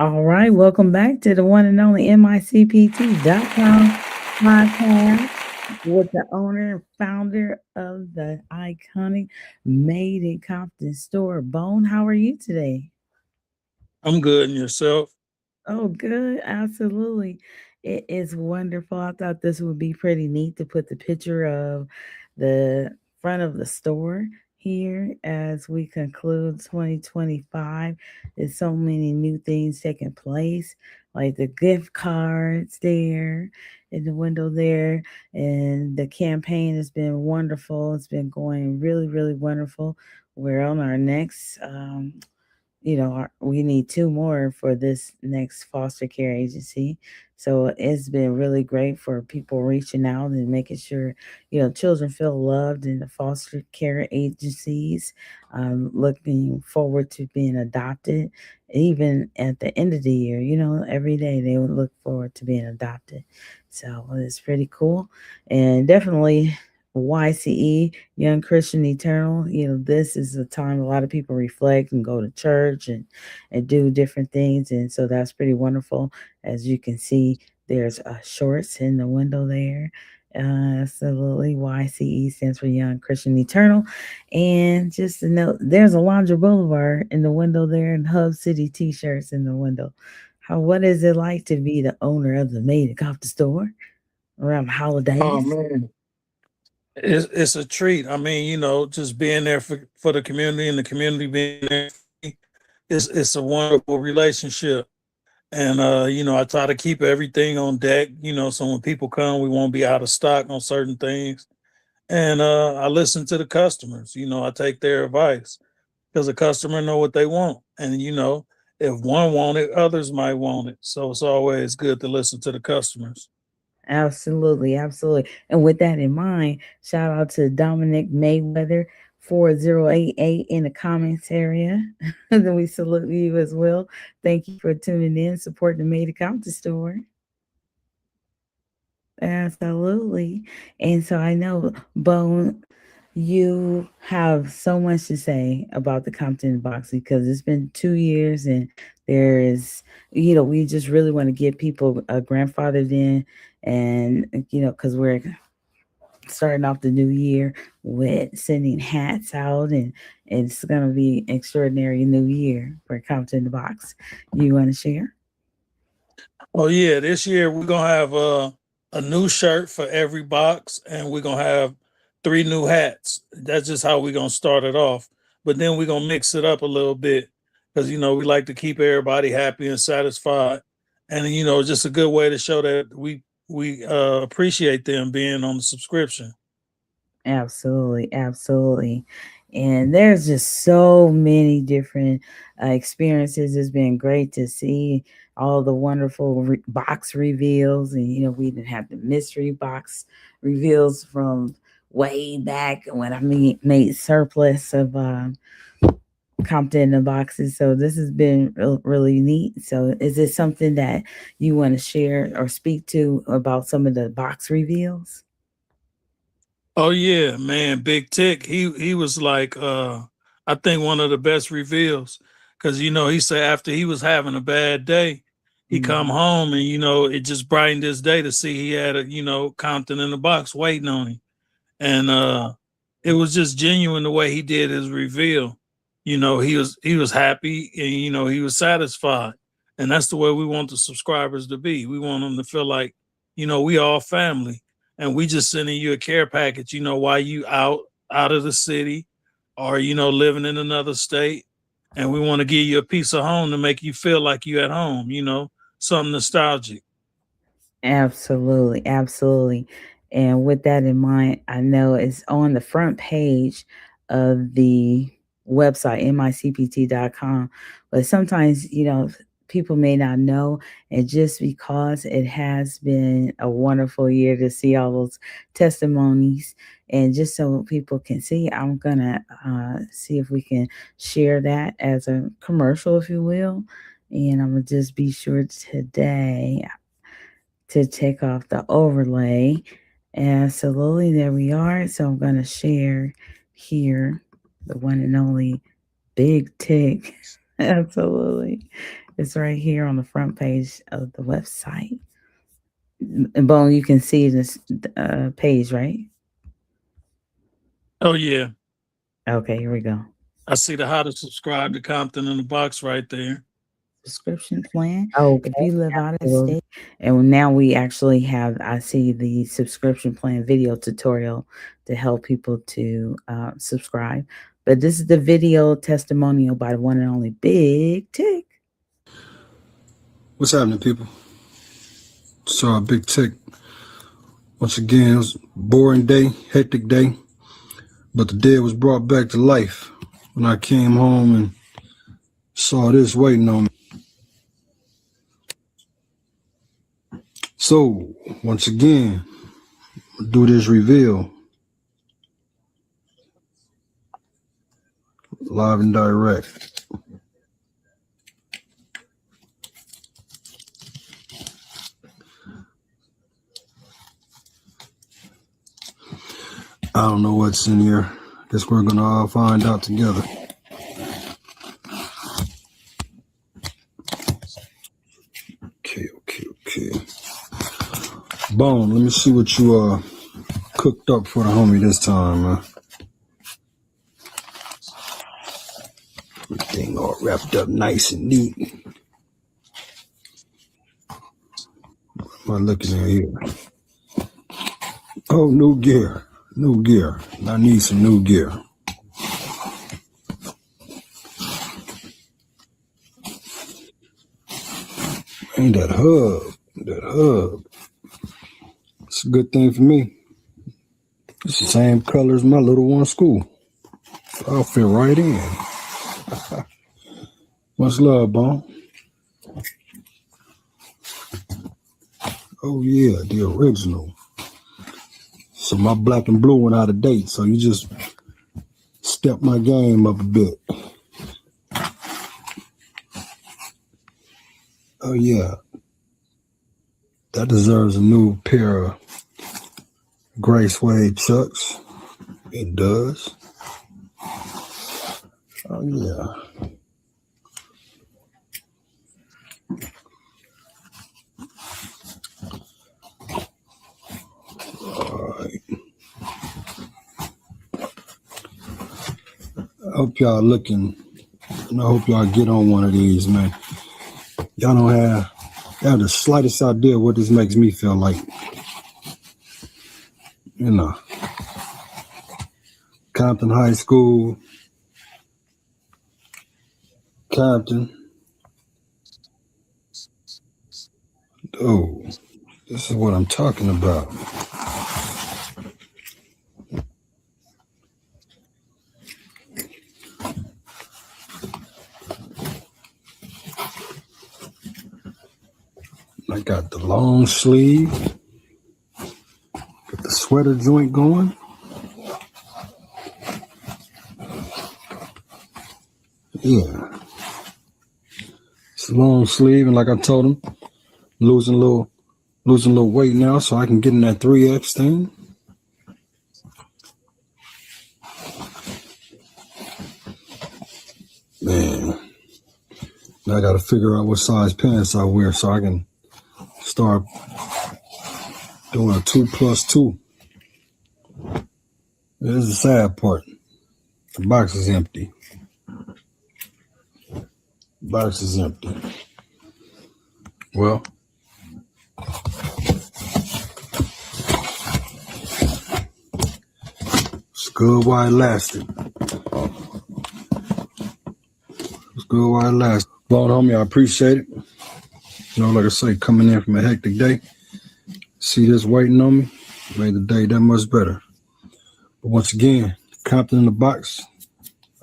All right, welcome back to the one and only MICPT.com podcast with the owner and founder of the iconic Made in Compton Store. Bone, how are you today? I'm good, and yourself? Oh, good. Absolutely. It is wonderful. I thought this would be pretty neat to put the picture of the front of the store here as we conclude 2025. There's so many new things taking place, like the gift cards there in the window there. And the campaign has been wonderful. It's been going really, really wonderful. We're on our next we need two more for this next foster care agency. So it's been really great for people reaching out and making sure, children feel loved in the foster care agencies. Looking forward to being adopted, even at the end of the year. Every day they would look forward to being adopted. So it's pretty cool, and definitely YCE, Young Christian Eternal. This is a time a lot of people reflect and go to church and do different things. And so that's pretty wonderful. As you can see, there's shorts in the window there. Absolutely. YCE stands for Young Christian Eternal. And just to note, there's a Alondra Boulevard in the window there and Hub City t shirts in the window. What is it like to be the owner of the Made in Compton store around the Oh holidays? man, it's a treat. I mean, just being there for the community and the community being there, it's a wonderful relationship. And I try to keep everything on deck. So when people come, we won't be out of stock on certain things. And I listen to the customers. I take their advice because the customer know what they want, and if one want it, others might want it. So it's always good to listen to the customers. Absolutely, absolutely. And with that in mind, shout out to Dominic Mayweather 4088 in the comments area. Then we salute you as well. Thank you for tuning in, supporting the Made Compton store. Absolutely. And so I know, Bone, you have so much to say about the Compton box because it's been 2 years and there is, we just really want to get people grandfathered in and, because we're starting off the new year with sending hats out and it's going to be extraordinary new year for Compton box. You want to share? Oh yeah, this year we're gonna have a new shirt for every box, and we're gonna have three new hats. That's just how we're gonna start it off. But then we're gonna mix it up a little bit because we like to keep everybody happy and satisfied, and just a good way to show that we appreciate them being on the subscription. Absolutely, absolutely. And there's just so many different experiences. It's been great to see all the wonderful box reveals. And, we didn't have the mystery box reveals from way back when made surplus of Compton in the boxes. So this has been really neat. So is this something that you want to share or speak to about some of the box reveals? Oh yeah, man, Big Tick. He was like I think one of the best reveals because he said after he was having a bad day, he come Mhm. home and it just brightened his day to see he had a Compton in the box waiting on him, and it was just genuine the way he did his reveal. He was happy and he was satisfied, and that's the way we want the subscribers to be. We want them to feel like we all family, and we just sending you a care package. While you out of the city, or living in another state, and we want to give you a piece of home to make you feel like you at home. Something nostalgic. Absolutely, absolutely. And with that in mind, I know it's on the front page of the website, micpt.com. But sometimes, people may not know. And just because it has been a wonderful year to see all those testimonies, and just so people can see, I'm going to see if we can share that as a commercial, if you will. And I'm going to just be sure today to take off the overlay. Absolutely, there we are. So I'm going to share here the one and only Big Tick. Absolutely. It's right here on the front page of the website. And Bone, you can see this page, right? Oh yeah, Okay, here we go. I see the how to subscribe to Compton in the box right there. Subscription plan. If Okay, you live out of Well, state, and now we actually have, I see the subscription plan video tutorial to help people to subscribe. But this is the video testimonial by the one and only Big Tick. What's happening, people? So, Big Tick. Once again, it was a boring day, hectic day, but the dead was brought back to life when I came home and saw this waiting on me. So, once again, do this reveal live and direct. I don't know what's in here. Guess we're gonna all find out together. Okay. Bone, let me see what you cooked up for the homie this time, man. Everything all wrapped up nice and neat. What am I looking at here? Oh, new gear. I need some new gear. Ain't that hub. It's a good thing for me. It's the same color as my little one school. I'll fit right in. Much love, Bone. Oh yeah, the original. So my black and blue went out of date, so you just stepped my game up a bit. Oh yeah. That deserves a new pair of gray suede chucks. It does. Oh yeah. All right. I hope y'all looking, and I hope y'all get on one of these, man. Y'all don't have the slightest idea what this makes me feel like. You know, Compton High School, Compton. Oh, this is what I'm talking about. I got the long sleeve, got the sweater joint going. Yeah, it's a long sleeve, and like I told him, losing a little weight now, so I can get in that 3X thing. Man, now I got to figure out what size pants I wear so I can start doing a 2+2. This is the sad part. The box is empty. Well, it's good while it lasted. Well, homie, I appreciate it. You know, like I say, coming in from a hectic day, see this waiting on me, made the day that much better. But once again, Compton in the box.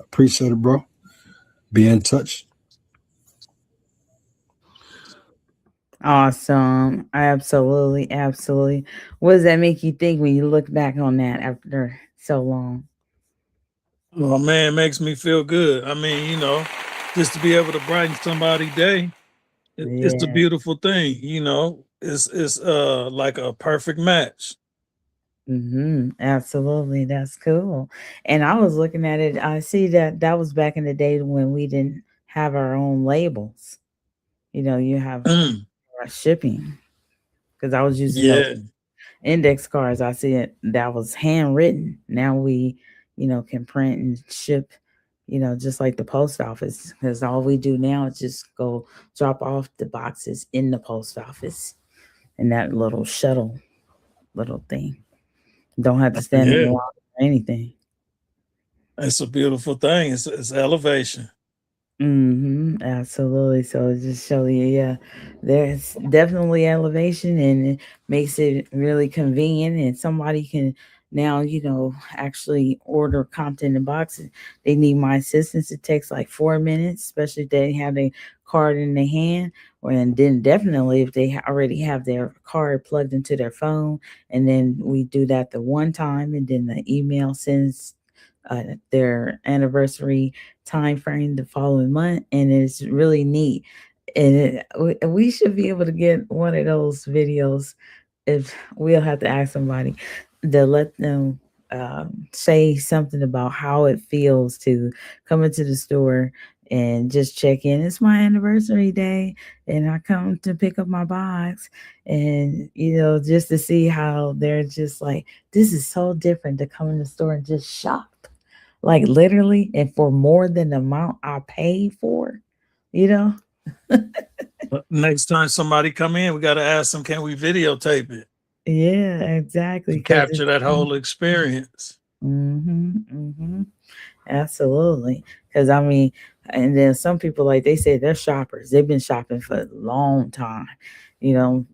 I appreciate it, bro. Be in touch. Awesome. Absolutely. Absolutely. What does that make you think when you look back on that after so long? oh man, it makes me feel good. I mean, just to be able to brighten somebody's day, it's a Yeah. beautiful thing. It's like a perfect match. Absolutely. That's cool. And I was looking at it. I see that that was back in the day when we didn't have our own labels. You have Mm, shipping because I was using those yeah. index cards. I see it that was handwritten. Now we, can print and ship, just like the post office. Because all we do now is just go drop off the boxes in the post office in that little shuttle little thing. Don't have to stand in Yeah. the line or anything. It's a beautiful thing. It's elevation. Absolutely. So it just show you, yeah, there's definitely elevation, and it makes it really convenient, and somebody can now, actually order Compton in boxes. They need my assistance. It takes like 4 minutes, especially if they have a card in their hand, or and then definitely if they already have their card plugged into their phone, and then we do that the one time, and then the email sends their anniversary time frame the following month, and it's really neat. And we should be able to get one of those videos. If we'll have to ask somebody to let them say something about how it feels to come into the store and just check in. It's my anniversary day, and I come to pick up my box, and just to see how they're just like, this is so different to come in the store and just shop, like literally, and for more than the amount I paid for, you know? Next time somebody come in, we got to ask them, can we videotape it Yeah, exactly. to Because it's capture that whole experience? mm-hmm. Absolutely. Because I mean, and then some people, like they say, they're shoppers. They've been shopping for a long time.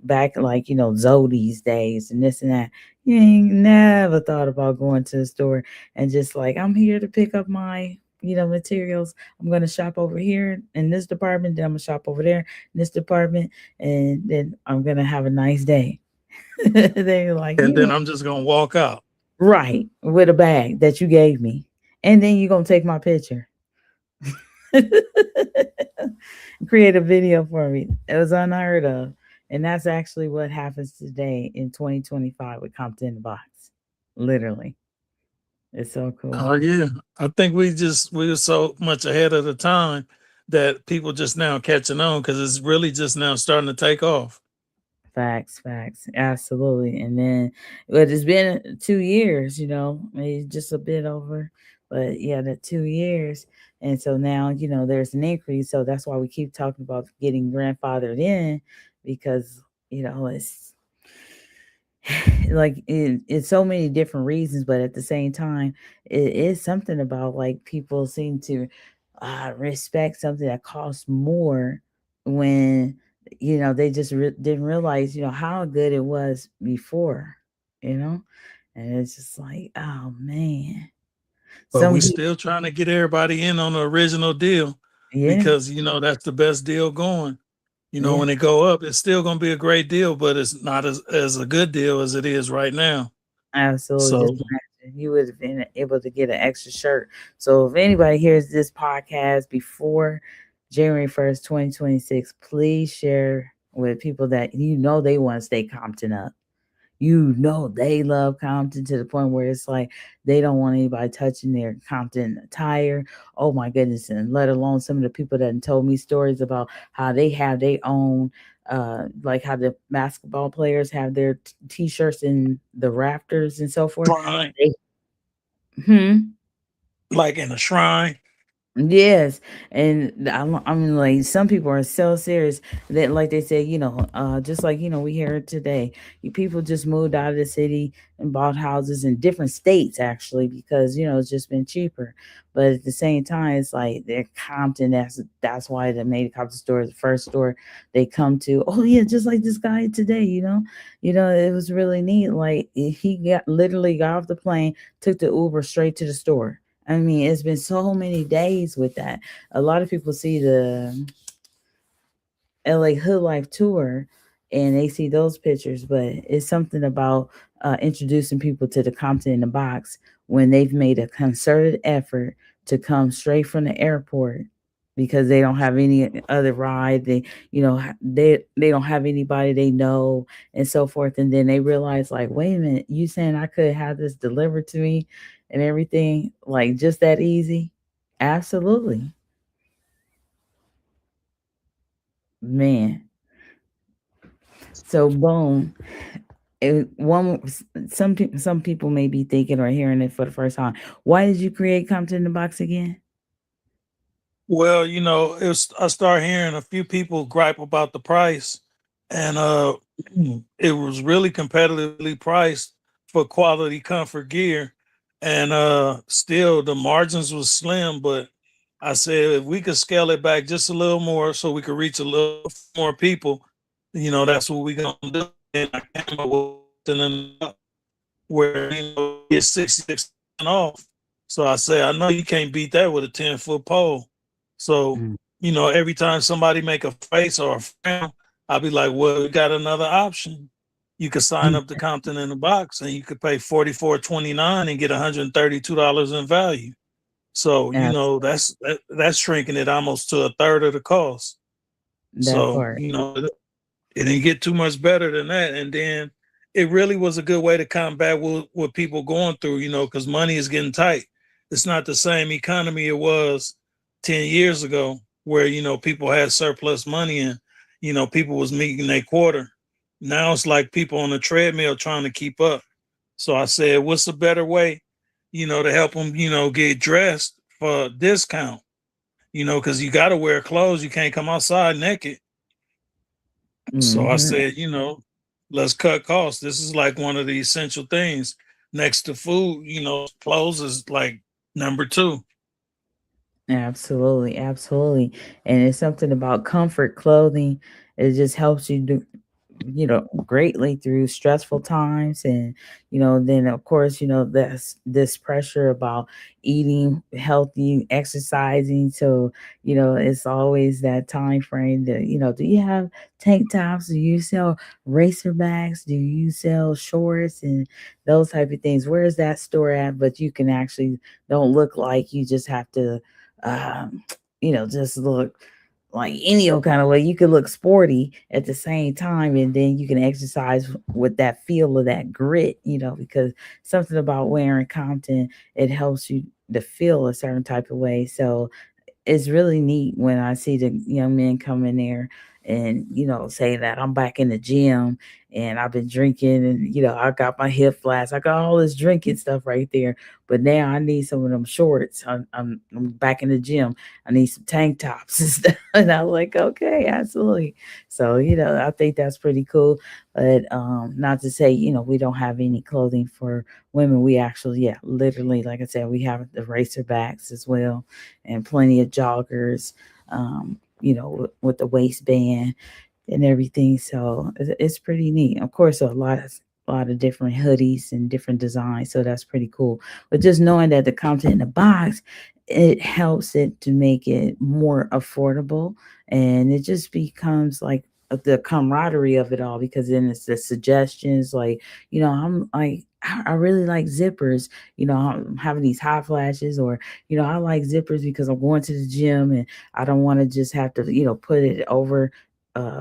Back like, Zodi's days and this and that. You ain't never thought about going to the store and just like, I'm here to pick up my, materials. I'm going to shop over here in this department. Then I'm going to shop over there in this department. And then I'm going to have a nice day. They're like, And then I'm just going to walk out. right, with a bag that you gave me. And then you're going to take my picture. Create a video for me. It was unheard of. And that's actually what happens today in 2025 with Compton in the Box. Literally. It's so cool. Oh yeah. I think we were so much ahead of the time that people just now catching on because it's really just now starting to take off. Facts, facts. Absolutely. And then, but it's been 2 years, maybe just a bit over. But yeah, the 2 years. And so now, there's an increase. So that's why we keep talking about getting grandfathered in, because, it's like it's so many different reasons, but at the same time it is something about like people seem to respect something that costs more when they just didn't realize how good it was before, you know and it's just like, oh man, But we some people. still trying to get everybody in on the original deal Yeah, because that's the best deal going. yeah, When it go up, it's still gonna be a great deal, but it's not as a good deal as it is right now. absolutely. Just So imagine you would have been able to get an extra shirt. So if anybody hears this podcast before January 1st, 2026, please share with people that they want to stay Compton up. They love Compton to the point where it's like they don't want anybody touching their Compton attire. Oh my goodness. And let alone some of the people that told me stories about how they have their own, like how the basketball players have their t-shirts in the rafters and so forth. shrine, They, hmm. like in a shrine. Yes, and I mean, like some people are so serious that, like they say, just like we hear it today, people just moved out of the city and bought houses in different states actually because it's just been cheaper. But at the same time, it's like they're Compton. That's why the made Compton store is the first store they come to. Oh yeah, just like this guy today. It was really neat. Like he literally got off the plane, took the Uber straight to the store. I mean, it's been so many days with that. A lot of people see the LA Hood Life tour and they see those pictures, but it's something about introducing people to the Compton in the Box when they've made a concerted effort to come straight from the airport because they don't have any other ride. They don't have anybody they know and so forth. And then they realize, like, wait a minute, you saying I could have this delivered to me and everything like just that easy? Absolutely. Man, so boom. Some people may be thinking or hearing it for the first time. Why did you create Compton in the Box again? Well, I start hearing a few people gripe about the price, and it was really competitively priced for quality comfort gear, and still the margins was slim. But I said if we could scale it back just a little more, so we could reach a little more people, that's what we gonna do. And I came up with something where it's 66% off. So I say, I know you can't beat that with a 10-foot pole. So, Mm. every time somebody make a face or a frown, I'll be like, well, we got another option. You could sign up to Compton in the Box and you could pay $44.29 and get $132 in value. So, Absolutely. that's shrinking it almost to a third of the cost. That So, part. it didn't get too much better than that. And then it really was a good way to combat what people going through, because money is getting tight. It's not the same economy it was 10 years ago where, people had surplus money and, people was meeting their quarter. Now it's like people on a treadmill trying to keep up. So I said, what's a better way, to help them, get dressed for a discount, because you got to wear clothes. You can't come outside naked. So I Hmm. said, let's cut costs. This is like one of the essential things. Next to food, clothes is like number two. Absolutely, absolutely. And it's something about comfort clothing. It just helps you do, greatly through stressful times. And then of course, that's this pressure about eating healthy, exercising. So it's always that time frame that, do you have tank tops? Do you sell racerbacks? Do you sell shorts and those type of things? Where's that store at? But you can actually don't look like you just have to um just look like any old kind of way. You could look sporty at the same time, and then you can exercise with that feel of that grit, because something about wearing Compton, it helps you to feel a certain type of way. So it's really neat when I see the young men come in there and say that I'm back in the gym and I've been drinking, and I got my hip flask, I got all this drinking stuff right there, but now I need some of them shorts. I'm back in the gym. I need some tank tops and stuff, and I'm like, okay, absolutely. So I think that's pretty cool. But not to say we don't have any clothing for women. We actually, yeah, literally, like I said, we have the racer backs as well, and plenty of joggers, with the waistband and everything. So it's pretty neat. Of course, a lot of different hoodies and different designs. So that's pretty cool. But just knowing that the content in the box, it helps it to make it more affordable, and it just becomes like the camaraderie of it all, because then it's the suggestions like, I'm like, I really like zippers. I'm having these hot flashes, or I like zippers because I'm going to the gym and I don't want to just have to put it over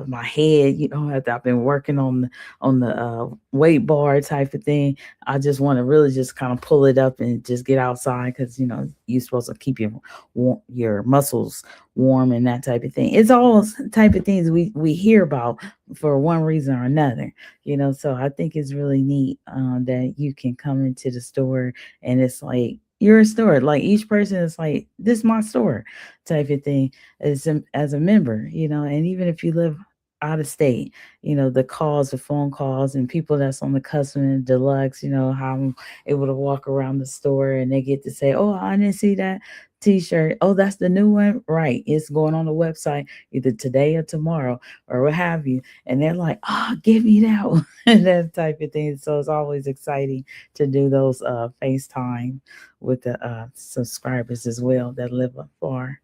my head. After I've been working on the weight bar type of thing, I just want to really just kind of pull it up and just get outside, because you're supposed to keep your muscles warm and that type of thing. It's all type of things we hear about for one reason or another. So I think it's really neat that you can come into the store, and it's like you're a store. Like each person is like, this is my store type of thing, as a member. And even if you live out of state, the phone calls, and people that's on the custom and deluxe, how I'm able to walk around the store and they get to say, oh, I didn't see that t-shirt. Oh, that's the new one, right? It's going on the website either today or tomorrow or what have you. And they're like, oh, give me that one. And that type of thing. So it's always exciting to do those FaceTime with the subscribers as well that live afar.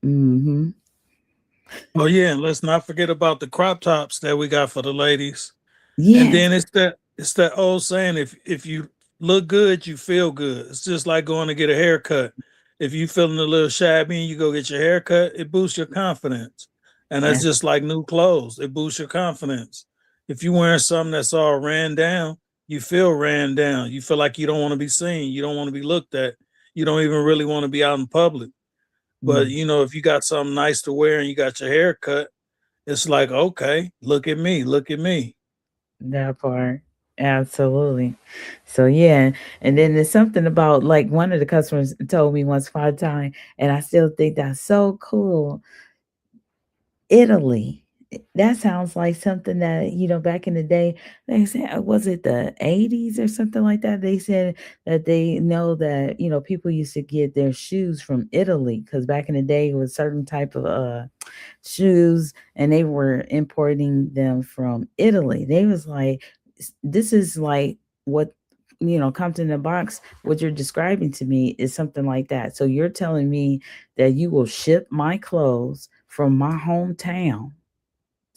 Mm-hmm. Oh yeah, and let's not forget about the crop tops that we got for the ladies. And Yes. then it's that old saying, if you look good, you feel good. It's just like going to get a haircut. If you feeling a little shabby and you go get your haircut, it boosts your confidence. And that's That's just like new clothes. It boosts your confidence. If you wearing something that's all ran down, you feel ran down. You feel like you don't want to be seen. You don't want to be looked at. You don't even really want to be out in public. But mm, if you got something nice to wear and you got your hair cut, it's like, okay, look at me, look at me. That part. Absolutely. So yeah. And then there's something about like one of the customers told me once upon a time, and I still think that's so cool. Italy. That sounds like something that, back in the day, they said, was it the 80s or something like that? They said that they know that, people used to get their shoes from Italy because back in the day it was certain type of shoes and they were importing them from Italy. They was like, this is like what, Compton in a box, what you're describing to me is something like that. So you're telling me that you will ship my clothes from my hometown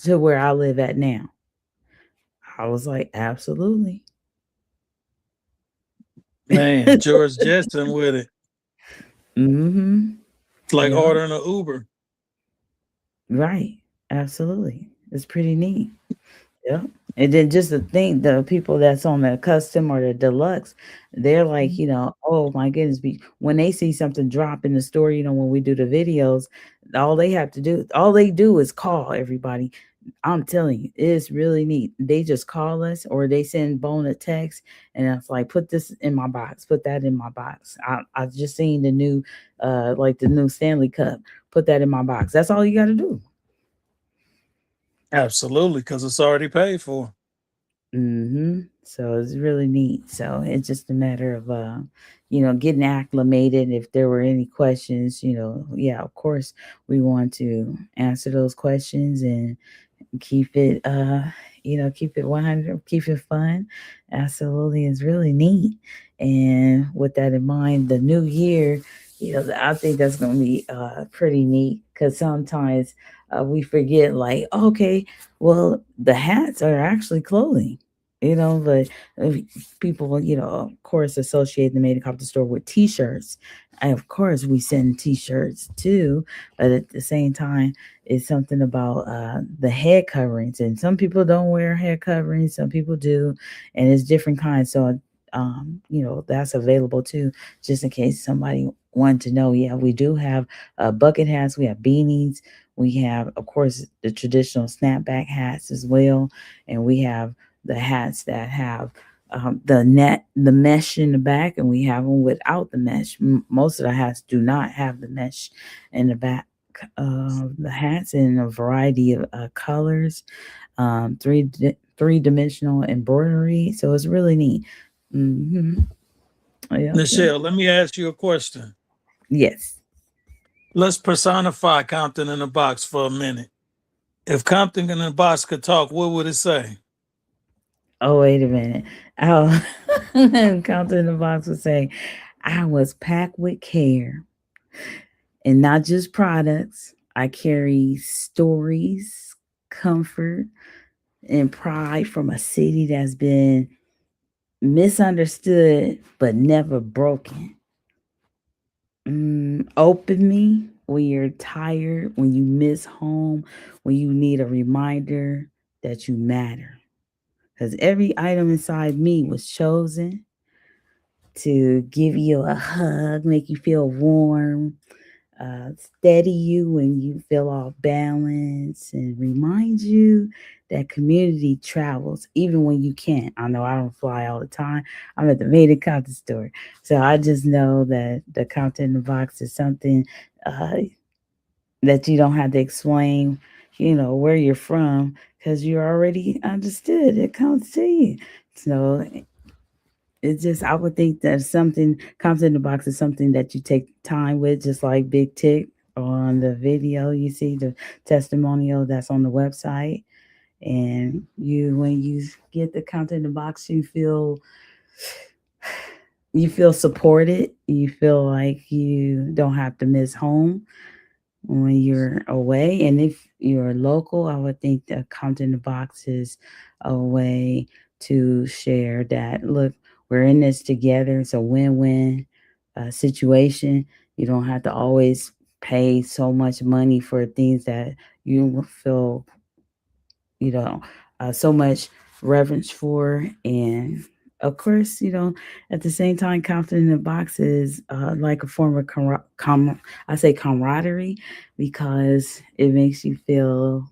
to where I live at now. I was like, absolutely. Man, George Jetson with it. Mm-hmm. It's like Yeah. ordering an Uber. Right. Absolutely. It's pretty neat. Yeah. And then just to think the people that's on the custom or the deluxe, they're like, oh my goodness, when they see something drop in the store, when we do the videos, all they do is call everybody. I'm telling you, it's really neat. They just call us or they send Bone a text and it's like, put this in my box, put that in my box. I just seen the new like the new Stanley Cup. Put that in my box. That's all you gotta do. Absolutely, because it's already paid for. So it's really neat. So it's just a matter of getting acclimated. If there were any questions, yeah, of course we want to answer those questions and keep it keep it 100, keep it fun. Absolutely, is really neat. And with that in mind, the new year, I think that's going to be pretty neat because sometimes we forget, like, okay, well, the hats are actually clothing, but uh, people, of course, associate the Made in Compton store with t-shirts, and of course we send t-shirts too, but at the same time is something about the head coverings, and some people don't wear head coverings, some people do, and it's different kinds. So, that's available too, just in case somebody wanted to know. Yeah, we do have bucket hats, we have beanies, we have, of course, the traditional snapback hats as well, and we have the hats that have the mesh in the back, and we have them without the mesh. Most of the hats do not have the mesh in the back, the hats in a variety of colors, three-dimensional embroidery. So it's really neat. Hmm. Yep, yep. Nichelle, let me ask you a question. Yes. Let's personify Compton in a box for a minute. If Compton in a box could talk, what would it say? Oh, wait a minute. Oh, Counter in the Box would say, I was packed with care and not just products. I carry stories, comfort, and pride from a city that's been misunderstood but never broken. Open me when you're tired, when you miss home, when you need a reminder that you matter. Because every item inside me was chosen to give you a hug, make you feel warm, steady you when you feel off balance, and remind you that community travels even when you can't. I know I don't fly all the time. I'm at the Made in Compton store. So I just know that the Compton in the Box is something uh, that you don't have to explain, where you're from because you already understood. It comes to you. So it's just, I would think that something comes in the box is something that you take time with, just like Big Tick on the video. You see the testimonial that's on the website, and when you get the content in the box, you feel supported. You feel like you don't have to miss home when you're away. And if you're local, I would think that Compton in the Box is a way to share that. Look, we're in this together. It's a win-win situation. You don't have to always pay so much money for things that you feel, you know, so much reverence for. And of course, at the same time, Compton in the Box is like a form of I say camaraderie because it makes you feel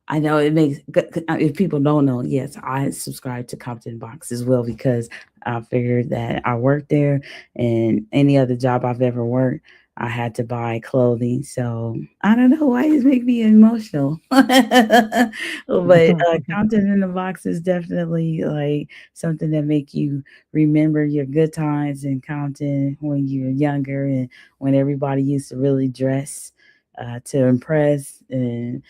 I know it makes if people don't know, yes, I subscribe to Compton Box as well because I figured that I worked there and any other job I've ever worked, I had to buy clothing. So I don't know why it make me emotional. But Compton in the Box is definitely like something that make you remember your good times in Compton when you were younger and when everybody used to really dress to impress and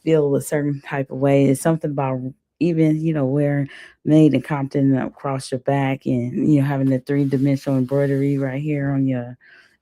feel a certain type of way. It's something about even, wearing made in Compton across your back and, having the three-dimensional embroidery right here on your,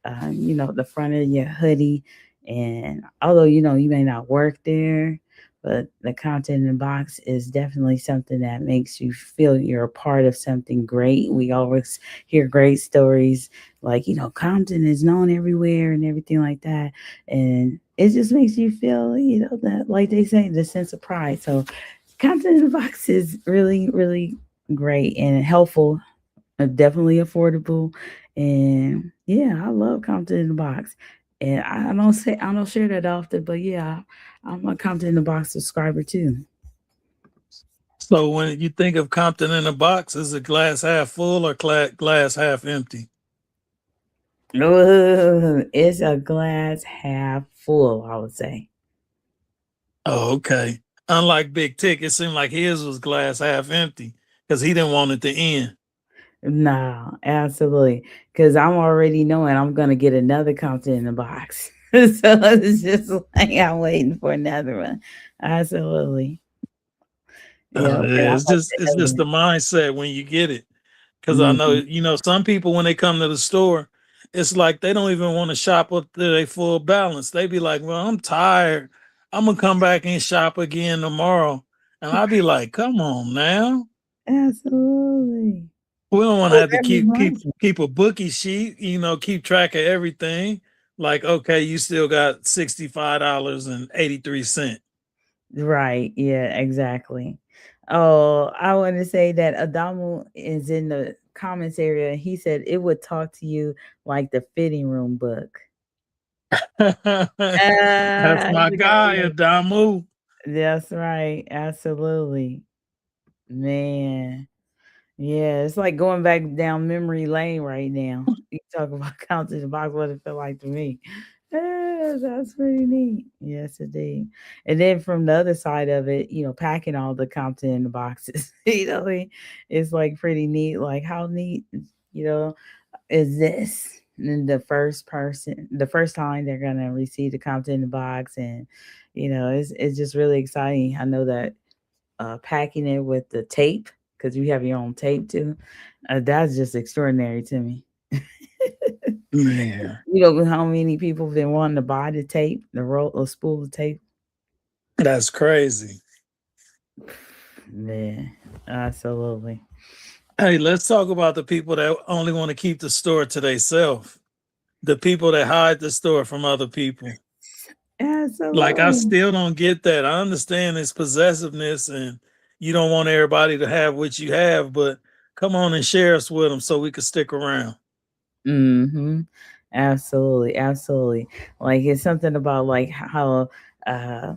the front of your hoodie. And although, you may not work there, but the Compton in the Box is definitely something that makes you feel you're a part of something great. We always hear great stories like, Compton is known everywhere and everything like that. And it just makes you feel, that like they say, the sense of pride. So Compton in the Box is really, really great and helpful, definitely affordable. And yeah, I love Compton in the Box. And I don't share that often, but yeah, I'm a Compton in the Box subscriber too. So when you think of Compton in a box, is it glass half full or glass half empty? Ooh, it's a glass half full, I would say. Oh, okay. Unlike Big Tick, it seemed like his was glass half empty because he didn't want it to end. No, absolutely. Because I'm already knowing I'm gonna get another Compton in the Box. So it's just like I'm waiting for another one. Absolutely. Yep. And I Yeah, like it's the just the mindset when you get it. Because I know, Mhm. some people when they come to the store, it's like they don't even want to shop up to their full balance. They be like, "Well, I'm tired. I'm gonna come back and shop again tomorrow." And I be like, "Come on now, Absolutely. we don't want to So have to every month. keep a bookie sheet. Keep track of everything. Like, okay, you still got $65.83." Right. Yeah, exactly. Oh, I want to say that Adamu is in the comments area. He said it would talk to you like the fitting room book. That's I my forgot guy, about Adamu. That's right. Absolutely. Man. Yeah, it's like going back down memory lane right now. You talk about counting the box, what it felt like to me. That's pretty neat. Yes, indeed. And then from the other side of it, packing all the Compton in the boxes, it's like pretty neat. Like how neat, you know, is this? And the first time they're gonna receive the Compton in the box, and it's just really exciting. I know that packing it with the tape because you have your own tape too. That's just extraordinary to me. Man, You know how many people have been wanting to buy the tape, the roll or spool of tape? that's crazy. Man, absolutely. Hey, let's talk about the people that only want to keep the store to themselves. The people that hide the store from other people. Like I Absolutely. still don't get that. I understand it's possessiveness and you don't want everybody to have what you have, but come on and share us with them so we can stick around. Mm-hmm. Absolutely. Absolutely. Like it's something about like how uh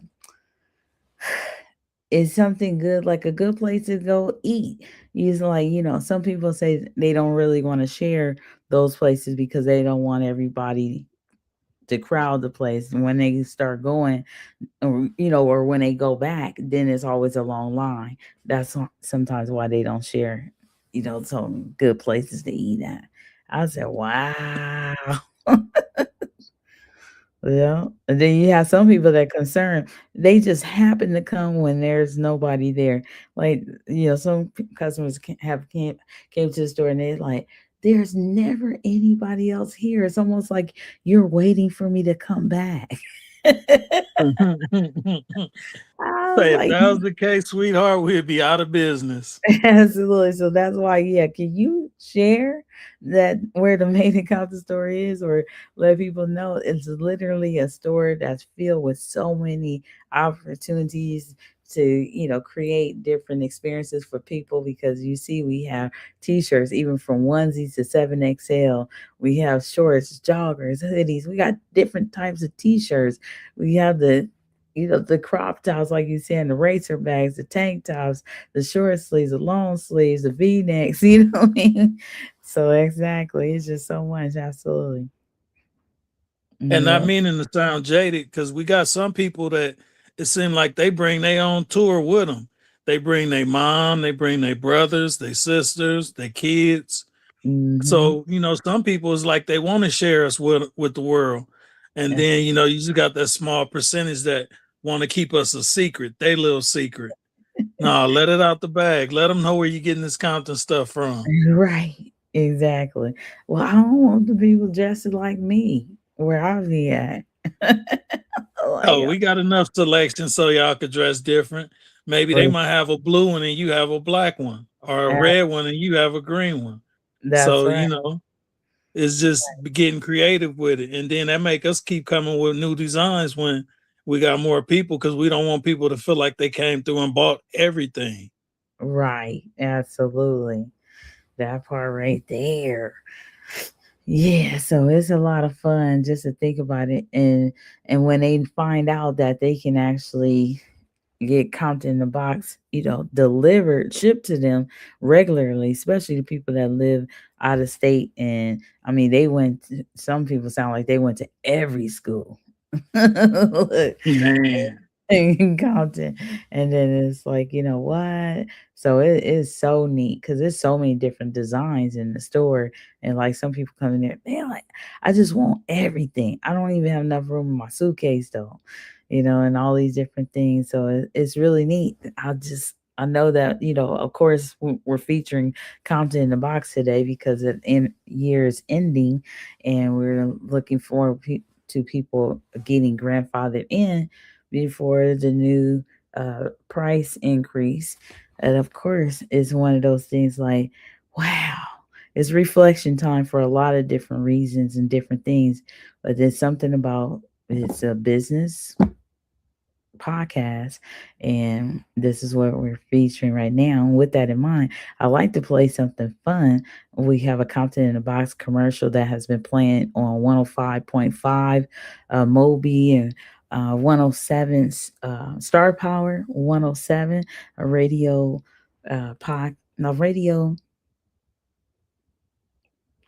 it's something good, like a good place to go eat. It's like, some people say they don't really want to share those places because they don't want everybody to crowd the place. And when they start going, or when they go back, then it's always a long line. That's sometimes why they don't share, some good places to eat at. I said, wow. Yeah, and then you have some people that concerned, they just happen to come when there's nobody there. Like, some customers came to the store and they're like, "There's never anybody else here. It's almost like you're waiting for me to come back." I was Say if like, that was the case, sweetheart, we'd be out of business. absolutely. So that's why, yeah. Can you share that where the main encounter store is, or let people know it's literally a store that's filled with so many opportunities to, create different experiences for people? Because you see, we have t-shirts even from onesies to 7XL. We have shorts, joggers, hoodies. We got different types of t-shirts. We have the The crop tops, like you said, the racer bags, the tank tops, the short sleeves, the long sleeves, the V necks. You know what I mean? So exactly, it's just so much. Absolutely. And not Yeah. meaning to sound jaded, because we got some people that it seems like they bring their own tour with them. They bring their mom, they bring their brothers, their sisters, their kids. Hmm. So, some people is like they want to share us with the world. And then, you just got that small percentage that want to keep us a secret, they little secret. No, let it out the bag. Let them know where you're getting this Compton stuff from. Right. Exactly. Well, I don't want the people dressed like me where I be at. Like, Oh, we got enough selection so y'all could dress different. Maybe they for- might have a blue one and you have a black one, or a uh, red one and you have a green one. that's So, right. it's just getting creative with it. And then that make us keep coming with new designs when we got more people, because we don't want people to feel like they came through and bought everything. Right. Absolutely. That part right there. Yeah, so it's a lot of fun just to think about it, and when they find out that they can actually get Compton in the box, delivered, shipped to them regularly, especially the people that live out of state. And I mean, some people sound like they went to every school. Look, Man. in Compton. And then it's like, you know what? So it is so neat because there's so many different designs in the store. And like some people come in there, they're like, I just want everything. I don't even have enough room in my suitcase though, and all these different things. So it's really neat. I know that, of course, we're featuring Compton in the box today because year is ending, and we're looking forward to people getting grandfathered in before the new price increase. And of course, it's one of those things like, wow, it's reflection time for a lot of different reasons and different things. But there's something about it's a business podcast, and this is what we're featuring right now. And with that in mind, I like to play something fun. We have a Compton in the Box commercial that has been playing on 105.5 Moby, and 107's Star Power 107, a radio no radio.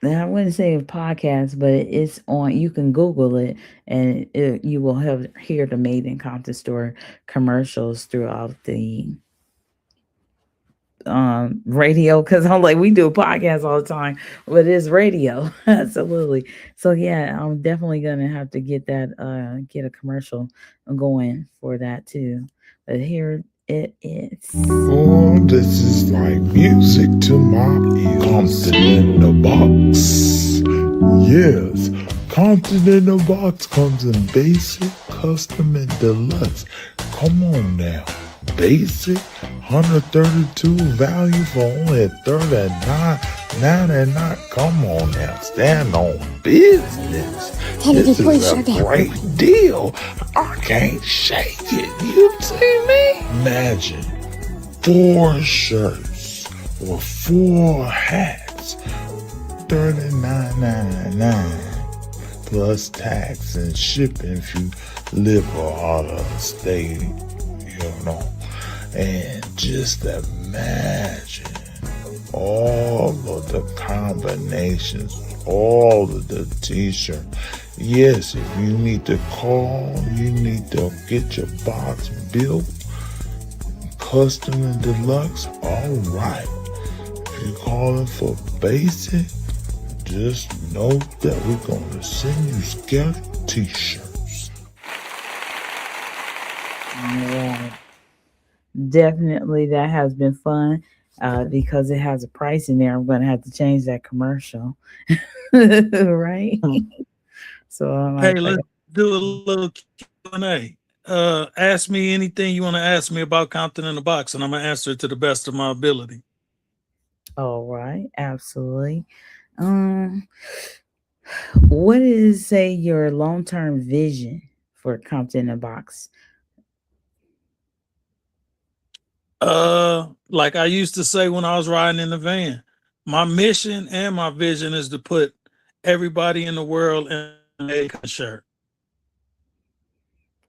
I wouldn't say a podcast, but it's on. You can Google it, and you will hear the Made in Compton Store commercials throughout the radio. Because I'm like, we do a podcast all the time, but it's radio. Absolutely. So yeah, I'm definitely gonna have to get a commercial going for that too. But here it is. Oh, this is like music to my ears. Compton in the box. Yes, Compton in the box comes in basic, custom, and deluxe. Come on now. Basic, 132 value for only 39.99. Come on now, stand on business. Kennedy, This please is a shut down. great deal. I can't shake it. You see me? Imagine 4 shirts or 4 hats, $39.99 plus tax and shipping if you live out of state, And just imagine all of the combinations, all of the t-shirts. Yes, if you need to call, you need to get your box built, custom and deluxe, all right. If you're calling for basic, just know that we're going to send you scheduled t-shirts. Yeah, definitely that has been fun. Because it has a price in there, I'm gonna have to change that commercial. Right? So I'm Hey, like, let's do a little Q&A. Ask me anything you want to ask me about Compton in the Box, and I'm gonna answer it to the best of my ability. all right, absolutely. Um, what is, say, your long term vision for Compton in a Box? Like I used to say when I was riding in the van, my mission and my vision is to put everybody in the world in a shirt.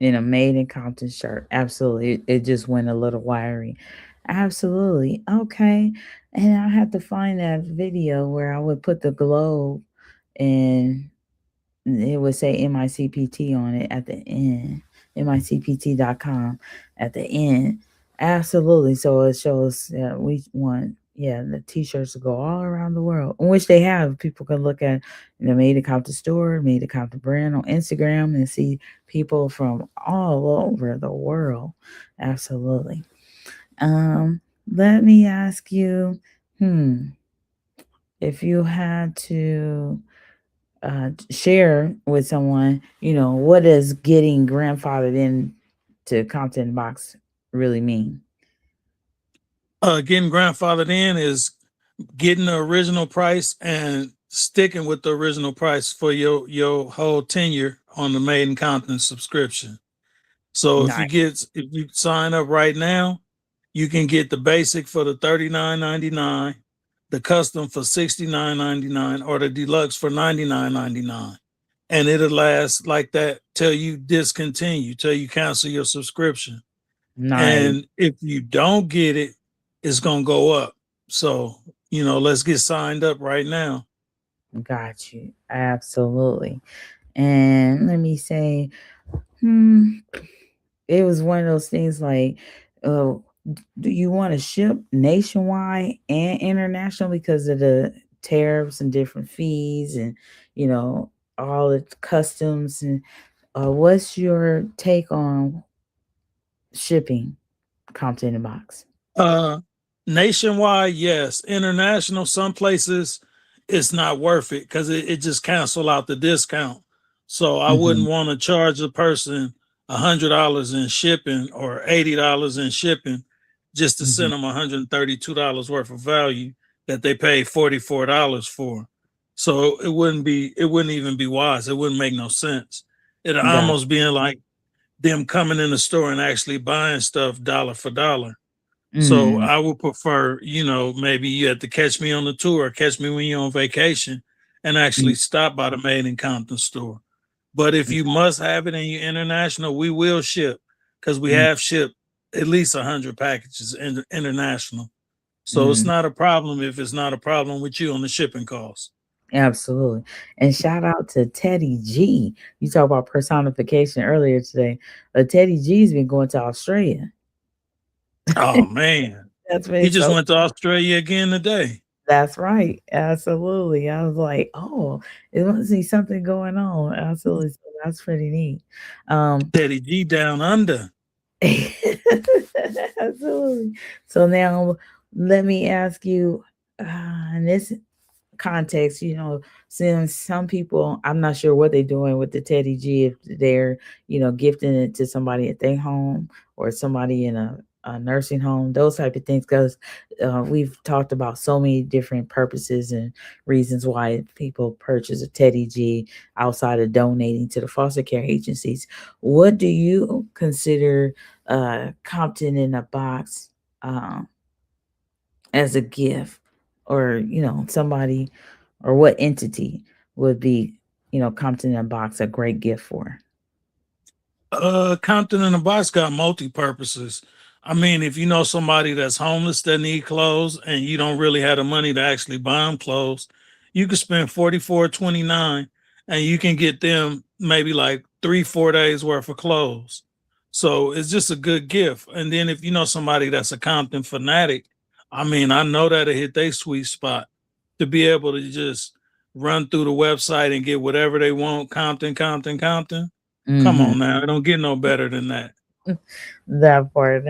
in a made in Compton shirt. Absolutely. It just went a little wiry. Absolutely. Okay. And I had to find that video where I would put the globe and it would say MICPT on it at the end, micpt.com at the end. Absolutely. So it shows that we want, yeah, the t-shirts to go all around the world, which they have. People can look at, Made to Compton Store, Made to Compton brand on Instagram and see people from all over the world. Absolutely. Um, Let me ask you, hmm, if you had to share with someone, what does getting grandfathered in to Compton Box really mean? Getting grandfathered in is getting the original price and sticking with the original price for your whole tenure on the Made in Compton subscription. So Nice. if you sign up right now, you can get the basic for the $39.99, the custom for $69.99, or the deluxe for $99.99. And it'll last like that till you discontinue, till you cancel your subscription. Nice. And if you don't get it, it's gonna go up. So, let's get signed up right now. Got you. Absolutely. And let me say, hmm, it was one of those things like, uh, do you want to ship nationwide and international because of the tariffs and different fees and, you know, all the customs and what's your take on shipping Compton in a box? Uh Nationwide, yes. International, some places it's not worth it because it just cancel out the discount. So I Hmm. wouldn't want to charge a person $100 in shipping or $80 in shipping just to Hmm. send them $132 worth of value that they paid $44 for. So it wouldn't even be wise. It wouldn't make no sense. It'd Got. almost being like them coming in the store and actually buying stuff dollar for dollar. So Mm, I would prefer, maybe you have to catch me on the tour, catch me when you're on vacation and mm, actually stop by the Made in Compton store. But if you must have it and you're international, we will ship because we mm, have shipped at least 100 packages international. So it's mm. not a problem if it's not a problem with you on the shipping costs. Absolutely. And shout out to Teddy G. You talked about personification earlier today. Teddy G's been going to Australia. Oh, man. That's been He just so. went to Australia again today. That's right. Absolutely. I was like, oh, it must be something going on. Absolutely. So that's pretty neat. Um, Teddy G down under. absolutely. So now let me ask you, in this context, since some people, I'm not sure what they're doing with the Teddy G, if they're, gifting it to somebody at their home or somebody in a nursing home, those type of things. Because we've talked about so many different purposes and reasons why people purchase a Teddy G outside of donating to the foster care agencies. What do you consider Compton in a box? Um, as a gift or somebody or what entity would be Compton and Box a great gift for? Compton in the Box got multi purposes. I mean, if you know somebody that's homeless that need clothes and you don't really have the money to actually buy them clothes, you can spend 44.29 and you can get them maybe like 3-4 days worth of clothes. So it's just a good gift. And then if you know somebody that's a Compton fanatic, I mean, I know that'll hit their sweet spot to be able to just run through the website and get whatever they want. Compton, Compton, Compton. Come Hmm. on now, it don't get no better than that. That part,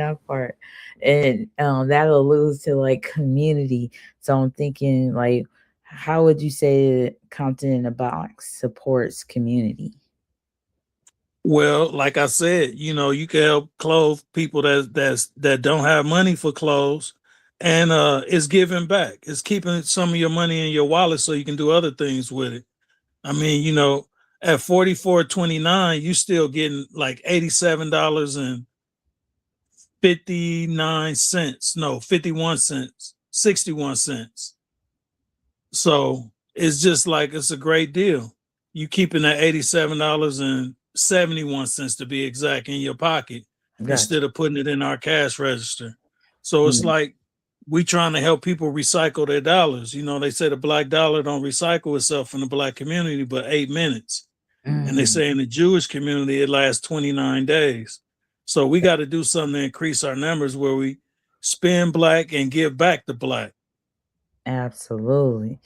and that alludes to like community. So I'm thinking like, how would you say that Compton in a Box supports community? Well, like I said, you can help clothe people that don't have money for clothes, and it's giving back. It's keeping some of your money in your wallet so you can do other things with it. I mean, at 44.29, you still getting like $87 and 59 cents. No, 51 cents, 61 cents. So it's just like it's a great deal. You keeping that $87 and 71 cents to be exact in your pocket Gotcha. instead of putting it in our cash register. So it's Mm, like we trying to help people recycle their dollars. You know, they say the black dollar don't recycle itself in the black community but 8 minutes. And they mm, say in the Jewish community it lasts 29 days. So we got to do something to increase our numbers where we spend black and give back to black. absolutely.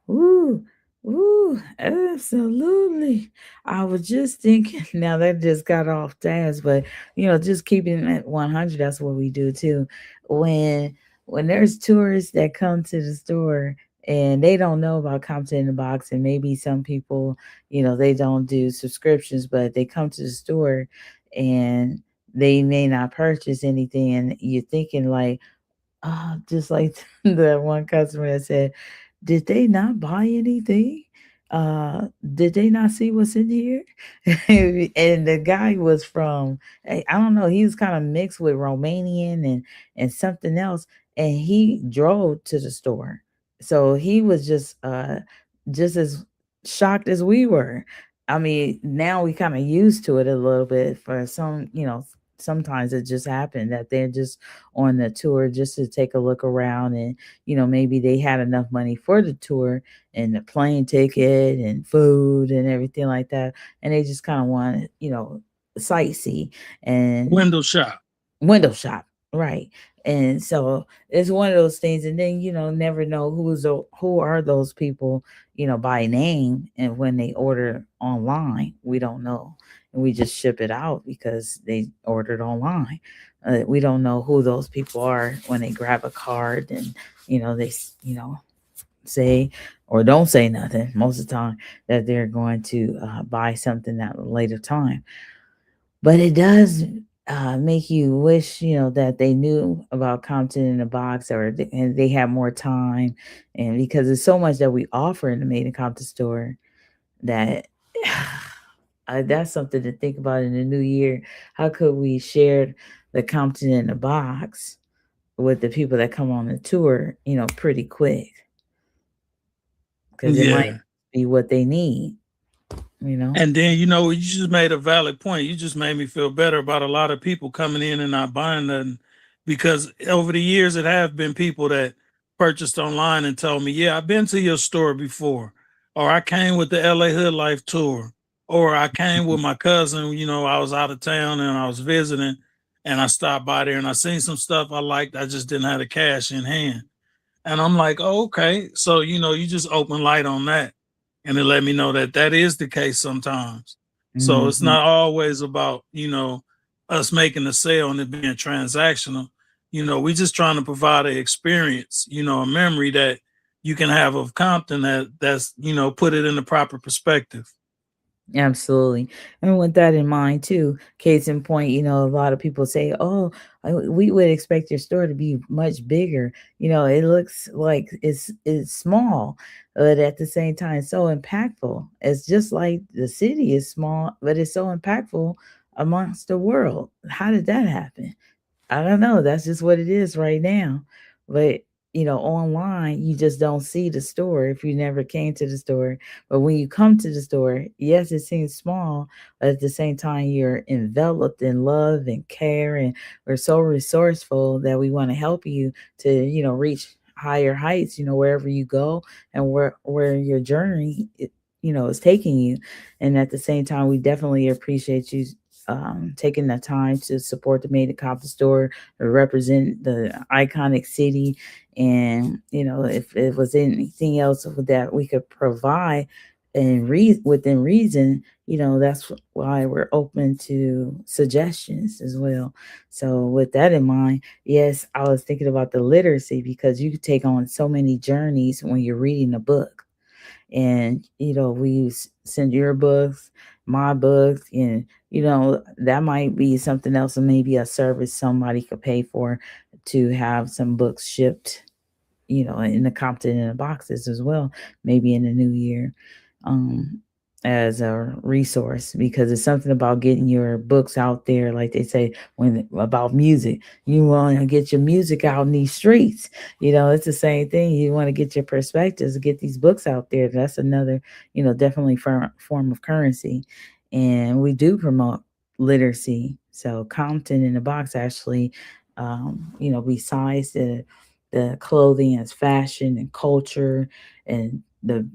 Ooh, ooh, absolutely. I was just thinking, now that just got off task, but just keeping it at 100, that's what we do too. When when there's tourists that come to the store and they don't know about Compton in the Box, and maybe some people, they don't do subscriptions, but they come to the store and they may not purchase anything, and you're thinking like, just like the one customer that said, "Did they not buy anything? Did they not see what's in here?" And the guy was from, I don't know, he was kind of mixed with Romanian and something else, and he drove to the store. So he was just as shocked as we were. I mean, now we kind of used to it a little bit. For some, sometimes it just happened that they're just on the tour just to take a look around, and maybe they had enough money for the tour and the plane ticket and food and everything like that, and they just kind of want to sightsee and Window shop. window shop, right? And so it's one of those things, and then never know who are those people, by name, and when they order online, we don't know, and we just ship it out because they ordered online. We don't know who those people are when they grab a card, and they say or don't say nothing most of the time, that they're going to buy something at a later time. But it does make you wish, that they knew about Compton in the Box, and they had more time. And because there's so much that we offer in the Made in Compton store, that that's something to think about in the new year. How could we share the Compton in the Box with the people that come on the tour, pretty quick? Because it might Yeah. be what they need, you know? And then, you just made a valid point. You just made me feel better about a lot of people coming in and not buying nothing because over the years, it have been people that purchased online and told me, yeah, I've been to your store before, or I came with the LA Hood Life tour, or I came with my cousin, I was out of town and I was visiting and I stopped by there and I seen some stuff I liked. I just didn't have the cash in hand. And I'm like, oh, okay. So, you just open light on that. And it let me know that that is the case sometimes. So it's Hmm. not always about, us making a sale and it being transactional. We just trying to provide an experience, a memory that you can have of Compton that's, put it in the proper perspective. Absolutely. And with that in mind too, case in point, a lot of people say, "Oh, we would expect your store to be much bigger." It looks like it's small, but at the same time, so impactful. It's just like the city is small, but it's so impactful amongst the world. How did that happen? I don't know. That's just what it is right now. But online, you just don't see the store if you never came to the store. But when you come to the store, yes, it seems small, but at the same time, you're enveloped in love and care, and we're so resourceful that we want to help you to, reach higher heights, wherever you go, and where your journey, is taking you. And at the same time, we definitely appreciate you taking the time to support the Made in Compton store, to represent the iconic city. And if it was anything else that we could provide and within reason, that's why we're open to suggestions as well. So with that in mind, yes, I was thinking about the literacy, because you could take on so many journeys when you're reading a book. And we send your books, my books, and that might be something else, and maybe a service somebody could pay for, to have some books shipped, in the Compton in the boxes as well, maybe in the new year, um, as a resource, because it's something about getting your books out there, like they say when about music. You want to get your music out in these streets. It's the same thing. You want to get your perspectives, get these books out there. That's another, definitely form of currency. and we do promote literacy. So Compton in the Box actually, besides the clothing as fashion and culture and the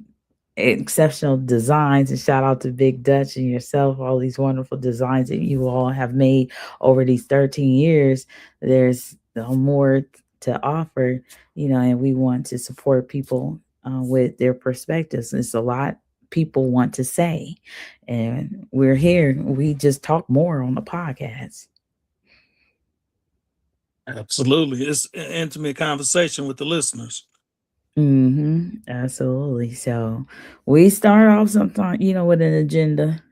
exceptional designs, and shout out to Big Dutch and yourself, all these wonderful designs that you all have made over these 13 years. There's more to offer, and we want to support people with their perspectives. It's a lot people want to say, and we're here. We just talk more on the podcast. Absolutely. It's an intimate conversation with the listeners. Absolutely. So we start off sometimes, with an agenda,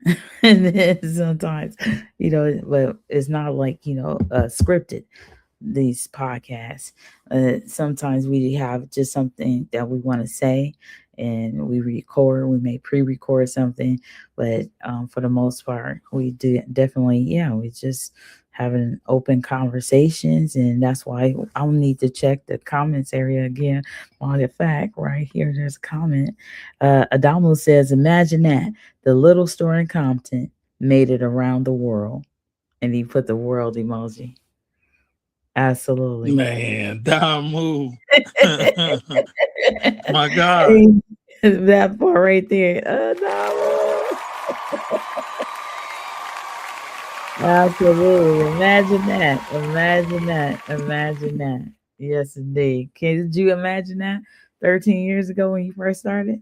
and then sometimes, but it's not like, scripted, these podcasts. Sometimes we have just something that we want to say, and we record. We may pre-record something, but for the most part, we do definitely, we just having open conversations, and that's why I'll need to check the comments area again. On the fact, right here, there's a comment. Adamo says, "Imagine that the little store in Compton made it around the world," and he put the world emoji. Absolutely. Man, Damu. My God. That part right there. No. Absolutely. Imagine that. Imagine that. Imagine that. Yes, indeed. Did you imagine that 13 years ago when you first started?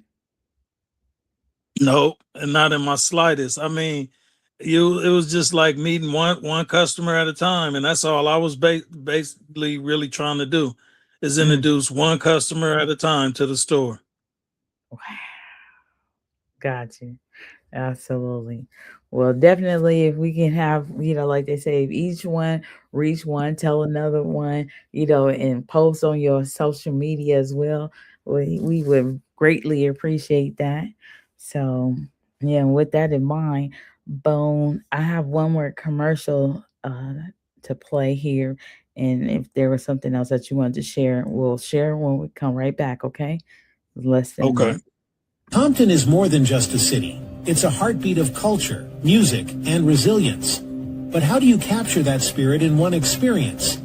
Nope, and not in my slightest. I mean, it was just like meeting one customer at a time, and that's all I was basically really trying to do, is introduce one customer at a time to the store. Wow. Got you. Absolutely. Well, definitely, if we can have, like they say, if each one reach one, tell another one, and post on your social media as well, we would greatly appreciate that. So, yeah, with that in mind, Bone, I have one more commercial to play here. And if there was something else that you wanted to share, we'll share when we come right back, okay? Less than Okay. this. Compton is more than just a city. It's a heartbeat of culture, music, and resilience. But how do you capture that spirit in one experience?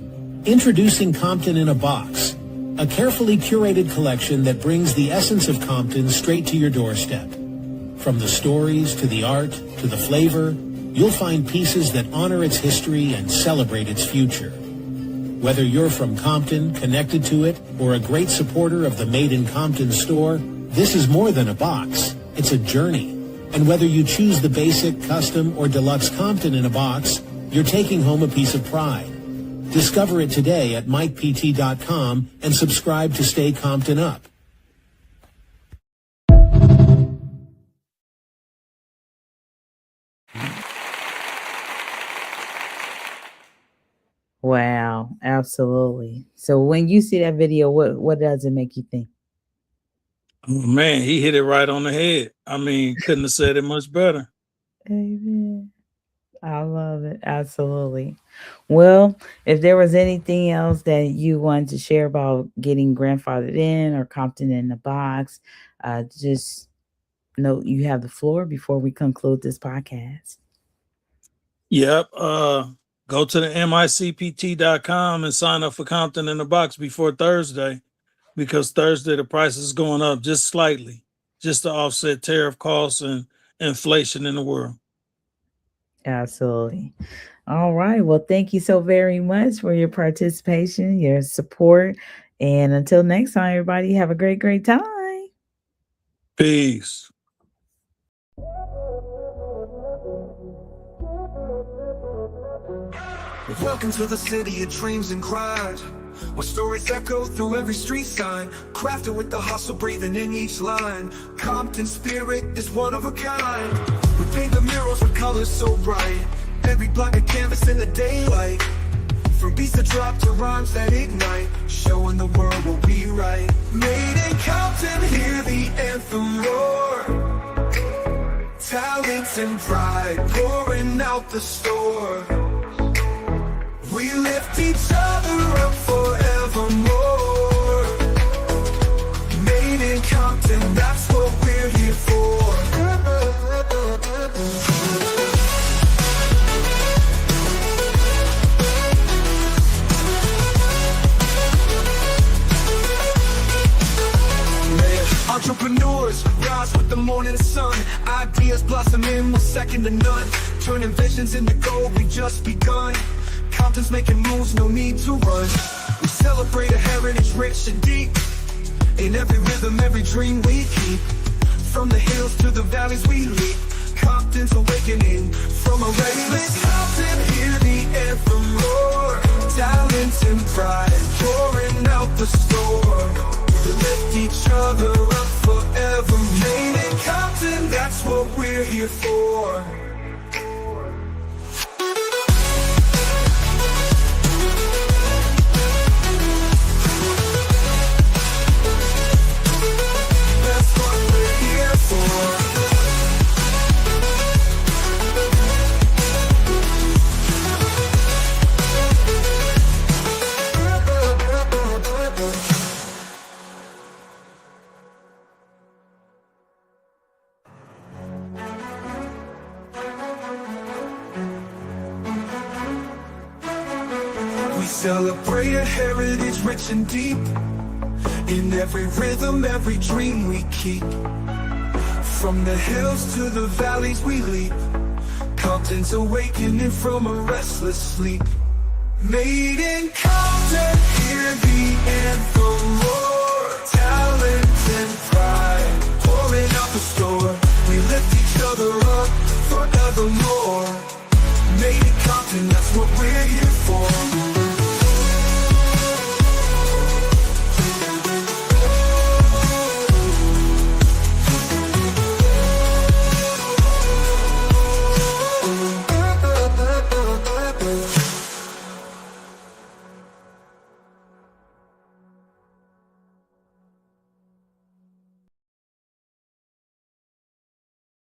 Introducing Compton in a Box, a carefully curated collection that brings the essence of Compton straight to your doorstep. From the stories to the art to the flavor, you'll find pieces that honor its history and celebrate its future. Whether you're from Compton, connected to it, or a great supporter of the Made in Compton store, this is more than a box. It's a journey. And whether you choose the basic, custom, or deluxe Compton in a Box, you're taking home a piece of pride. Discover it today at MikePT.com and subscribe to Stay Compton Up. Wow, absolutely. So when you see that video, what does it make you think? Oh, man, he hit it right on the head. I mean, couldn't have said it much better. Amen. I love it. Absolutely. Well, if there was anything else that you wanted to share about getting grandfathered in or Compton in the Box, just note you have the floor before we conclude this podcast. Yep. Go to the micpt.com and sign up for Compton in the Box before Thursday, because Thursday the price is going up just slightly, just to offset tariff costs and inflation in the world. Absolutely. All right. Well, thank you so very much for your participation, your support. And until next time, everybody, have a great, great time. Peace. Welcome to the city of dreams and grind, where stories echo through every street sign, crafted with the hustle breathing in each line. Compton spirit is one of a kind. We paint the murals with colors so bright, every block a canvas in the daylight. From beats that drop to rhymes that ignite, showing the world what we write. Made in Compton, hear the anthem roar. Talent and pride pouring out the store. We lift each other up forevermore. Made in Compton, that's what we're here for. Entrepreneurs rise with the morning sun. Ideas blossoming with second to none. Turning visions into gold, we just begun. Compton's making moves, no need to run. We celebrate a heritage rich and deep. In every rhythm, every dream we keep. From the hills to the valleys we leap. Compton's awakening from a restless Compton, hear the anthem roar. Talent and pride pouring out the store. To lift each other up forever. Made in Compton, that's what we're here for. That's what we're here for. We celebrate a heritage rich and deep. In every rhythm, every dream we keep. From the hills to the valleys we leap. Compton's awakening from a restless sleep. Made in Compton, hear the anthem roar.